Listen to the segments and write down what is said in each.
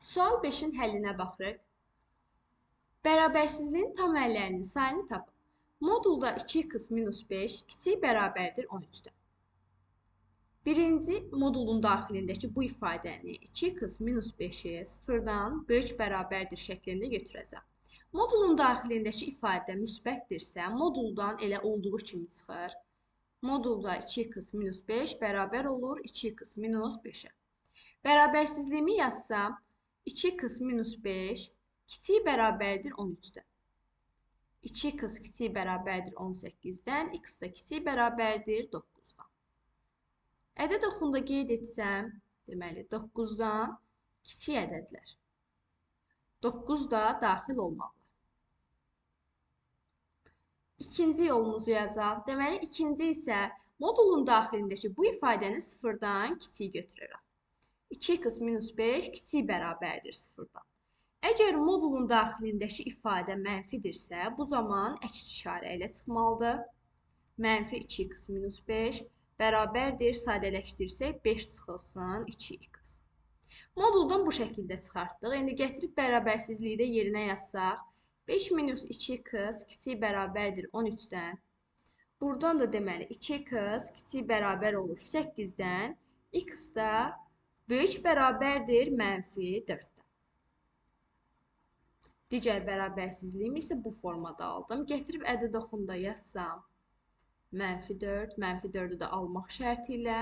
Sual 5-in həllinə baxırıq. Bərabərsizliyin tam əllərinin sayını tapın. Modulda 2x minus 5 kiçik bərabərdir 13-dən. Birinci modulun daxilindəki bu ifadəni 2x minus 5-i sıfırdan böyük bərabərdir şəklində götürəcəm. Modulun daxilindəki ifadə müsbətdirsə, moduldan elə olduğu kimi çıxır. Modulda 2x minus 5 bərabər olur 2x minus 5-ə. Bərabərsizliyimi yazsam, 2x minus 5 kiçik bərabərdir 13-dən. 2x kiçik bərabərdir 18-dən, x da kiçik bərabərdir 9-dan. Ədəd oxunda qeyd etsəm, deməli 9-dan kiçik ədədlər. 9 da daxil olmalı. İkinci yolumuzu yazaq. Deməli, ikinci isə modulun daxilindəki bu ifadəni sıfırdan kiçik götürürəm. 2x minus 5 kiçik bərabərdir sıfırdan. Əgər modulun daxilindəki ifadə mənfidirsə, bu zaman əks işarə ilə çıxmalıdır. Mənfi 2x minus 5 bərabərdir, sadələşdirsək 5 çıxılsın 2x. Moduldan bu şəkildə çıxartdıq. İndi gətirib bərabərsizliyi də yerinə yazsaq, 5 minus 2x kiçik bərabərdir 13-dən. Buradan da deməli 2x kiçik bərabər olur 8-dən, x da böyük bərabərdir mənfi 4-dən. Digər bərabərsizliyimi isə bu formada aldım. Gətirib ədəd oxunda yazsam, mənfi 4, mənfi 4-ü də almaq şərti ilə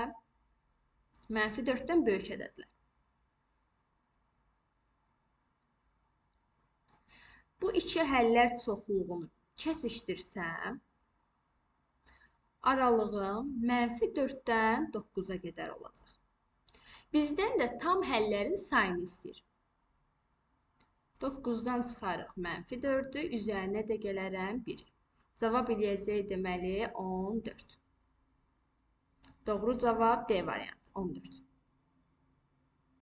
mənfi 4-dən böyük ədədlər. Bu iki həllər çoxluğunu kəsişdirsəm, aralığım mənfi 4-dən 9-a qədər olacaq. Bizdən də tam həllərin sayını istəyir. 9-dan çıxarıq mənfi 4-ü, üzərinə də gələrəm 1. Cavab eləyəcək deməli 14. Doğru cavab D variantı 14.